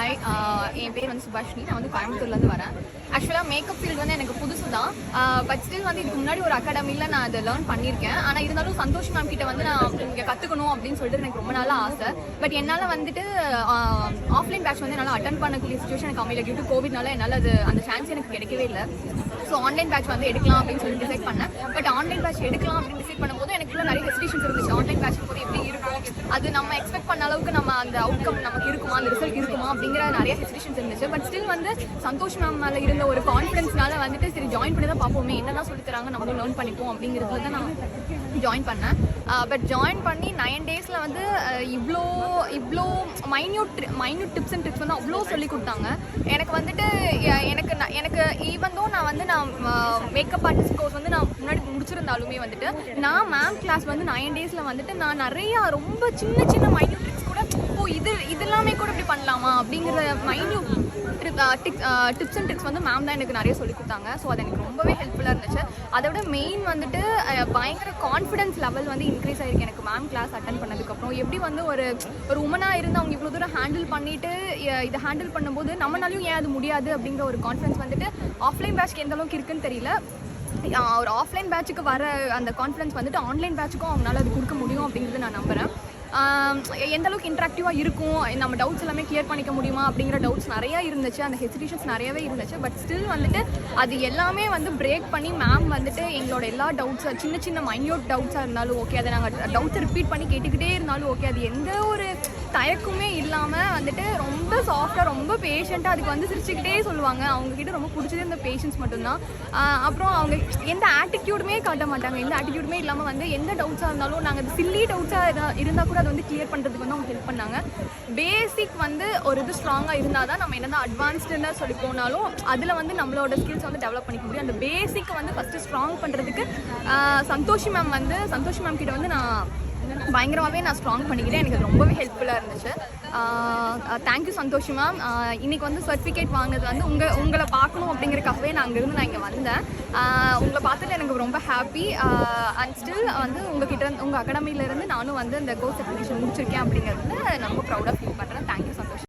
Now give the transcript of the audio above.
Hi, என் பேர் வந்து சுபாஷினி. நான் வந்து கோயம்புத்தூர்லேருந்து வரேன். ஆக்சுவலாக மேக்கப் ஃபீல்டு வந்து எனக்கு புதுசு தான். பட் ஸ்டில் வந்து இதுக்கு முன்னாடி ஒரு அகாடமியில் நான் அதை லேர்ன் பண்ணியிருக்கேன். ஆனால் இருந்தாலும் சந்தோஷ் மேம் கிட்ட வந்து நான் இங்கே கற்றுக்கணும் அப்படின்னு சொல்லிட்டு எனக்கு ரொம்ப நாளாக ஆசை. பட் என்னால் வந்துட்டு ஆஃப்லைன் பேட்ச் வந்து என்னால் அட்டன் பண்ணக்கூடிய சுச்சுவேஷன் எனக்கு அமையல. டியூ டு கோவிட்னால என்னால் அந்த சான்ஸ் எனக்கு கிடைக்கவே இல்லை. ஸோ ஆன்லைன் பேட்ச் வந்து எடுக்கலாம் அப்படின்னு சொல்லி டிசைட் பண்ணேன். பட் ஆன்லைன் பேட்ச் எடுக்கலாம் அப்படின்னு டிசைட் பண்ணும்போது எனக்குள்ள நிறைய ஹெசிடேஷன்ஸ் இருந்துச்சு. ஆன்லைன் பேட்ச் போது எப்படி இருக்கும், அது நம்ம எக்ஸ்பெக்ட் பண்ண அளவுக்கு நம்ம அந்த அவுட்கம் நமக்கு இருக்குமா, அந்த ரிசல்ட் இருக்குமா அப்படிங்கிற நிறைய ஹெசிடேஷன்ஸ் இருந்துச்சு. பட் ஸ்டில் வந்து சந்தோஷ் மேம் மேலே இருந்த ஒரு கான்ஃபிடன்ஸ்னால வந்துட்டு சரி ஜாயின் பண்ணி தான் பார்ப்போமே, என்னெல்லாம் சொல்லி தராங்க நம்மளும் லேர்ன் பண்ணிப்போம் அப்படிங்கிறதுல தான் நான் ஜாயின் பண்ணேன். பட் ஜாயின் பண்ணி 9 days வந்து இவ்வளோ மைன்யூட் டிப்ஸ் அண்ட் ட்ரிக்ஸ் வந்து அவ்வளோ சொல்லி கொடுத்தாங்க. எனக்கு வந்துட்டு எனக்கு ஈவன் தோ நான் மேக்கப் ஆர்டிஸ்ட் கோர்ஸ் வந்து நான் முன்னாடி முடிச்சிருந்தாலுமே வந்துட்டு நான் மேம் கிளாஸ் வந்து 9 days வந்துட்டு நான் நிறையா ரொம்ப சின்ன மைன்யூட் ட்ரிக்ஸ் கூட இதெல்லாமே கூட இப்படி பண்ணலாமா அப்படிங்கிற மைன்யூட் டிப்ஸ் அண்ட் ட்ரிக்ஸ் வந்து மேம் தான் எனக்கு நிறைய சொல்லி கொடுத்தாங்க. ஸோ அது எனக்கு ரொம்பவே ஹெல்ப்ஃபுல்லாக இருந்துச்சு. அதை விட மெயின் வந்துட்டு பயங்கர கான்ஃபிடன்ஸ் லெவல் வந்து இன்க்ரீஸ் ஆகிருக்கு எனக்கு மேம் கிளாஸ் அட்டன் பண்ணதுக்கப்புறம். எப்படி வந்து ஒரு உமனாக இருந்து அவங்க இவ்வளோ தூரம் ஹேண்டில் பண்ணிவிட்டு இதை ஹேண்டில் பண்ணும்போது நம்மளாலையும் ஏன் அது முடியாது அப்படிங்கிற ஒரு கான்ஃபிடன்ஸ் வந்துட்டு ஆஃப்லைன் பேட்ச்க்கு எந்த அளவுக்கு இருக்குன்னு தெரியல. ஒரு ஆஃப்லைன் பேட்சுக்கு வர அந்த கான்ஃபிடன்ஸ் வந்துட்டு ஆன்லைன் பேட்சுக்கும் அவங்களால அது கொடுக்க முடியும் அப்படிங்கிறது நான் நம்புகிறேன். எந்த அளவுக்கு இன்ட்ராக்டிவாக இருக்கும், நம்ம டவுட்ஸ் எல்லாமே கிளியர் பண்ணிக்க முடியுமா அப்படிங்கிற டவுட்ஸ் நிறையா இருந்துச்சு. அந்த ஹெசிடேஷன்ஸ் நிறையவே இருந்துச்சு. பட் ஸ்டில் வந்துட்டு அது எல்லாமே வந்து பிரேக் பண்ணி மேம் வந்துட்டு எங்களோட எல்லா டவுட்ஸை சின்ன மைன்யூட் டவுட்ஸாக இருந்தாலும் ஓகே, அதை நாங்கள் டவுட்ஸை ரிப்பீட் பண்ணி கேட்டுக்கிட்டே இருந்தாலும் ஓகே, அது எந்த ஒரு தயக்குமே இல்லாமல் வந்துட்டு ரொம்ப சாஃப்டாக ரொம்ப பேஷண்ட்டாக அதுக்கு வந்து சிரிச்சுக்கிட்டே சொல்லுவாங்க. அவங்கக்கிட்ட ரொம்ப பிடிச்சது இந்த பேஷன்ஸ் மட்டும்தான். அப்புறம் அவங்க எந்த ஆட்டிடியூடுமே காட்ட மாட்டாங்க. எந்த ஆட்டிடியூடுமே இல்லாமல் வந்து எந்த டவுட்ஸாக இருந்தாலும் நாங்கள் அது சில்லி டவுட்ஸாக இருந்தால் கூட அதை வந்து கிளியர் பண்ணுறதுக்கு வந்து அவங்க ஹெல்ப் பண்ணாங்க. பேசிக் வந்து ஒரு இது ஸ்ட்ராங்காக இருந்தால் தான் நம்ம என்னதான் அட்வான்ஸ்டுன்னு சொல்லி போனாலும் அதில் வந்து நம்மளோட ஸ்கில்ஸ் வந்து டெவலப் பண்ணிக்க முடியும். அந்த பேசிக் வந்து ஃபஸ்ட்டு ஸ்ட்ராங் பண்ணுறதுக்கு சந்தோஷி மேம் கிட்ட வந்து நான் பயங்கரமாகவே நான் ஸ்ட்ராங் பண்ணிக்கிட்டேன். எனக்கு ரொம்பவே ஹெல்ப்ஃபுல்லாக இருந்துச்சு. Thank you Santoshi ma'am. இன்றைக்கி வந்து சர்டிஃபிகேட் வாங்கினது வந்து உங்களை பார்க்கணும் அப்படிங்கிறக்காகவே நான் அங்கேருந்து நான் இங்கே வந்தேன். உங்களை பார்த்துட்டு எனக்கு ரொம்ப ஹாப்பி. அண்ட் ஸ்டில் வந்து உங்கள் அகாடமியிலேருந்து நானும் வந்து அந்த கோர்ஸ் அப்ளிகேஷன் முடிச்சிருக்கேன் அப்படிங்கிறது ரொம்ப ப்ரௌடாக ஃபீல் பண்ணுறேன். தேங்க்யூ.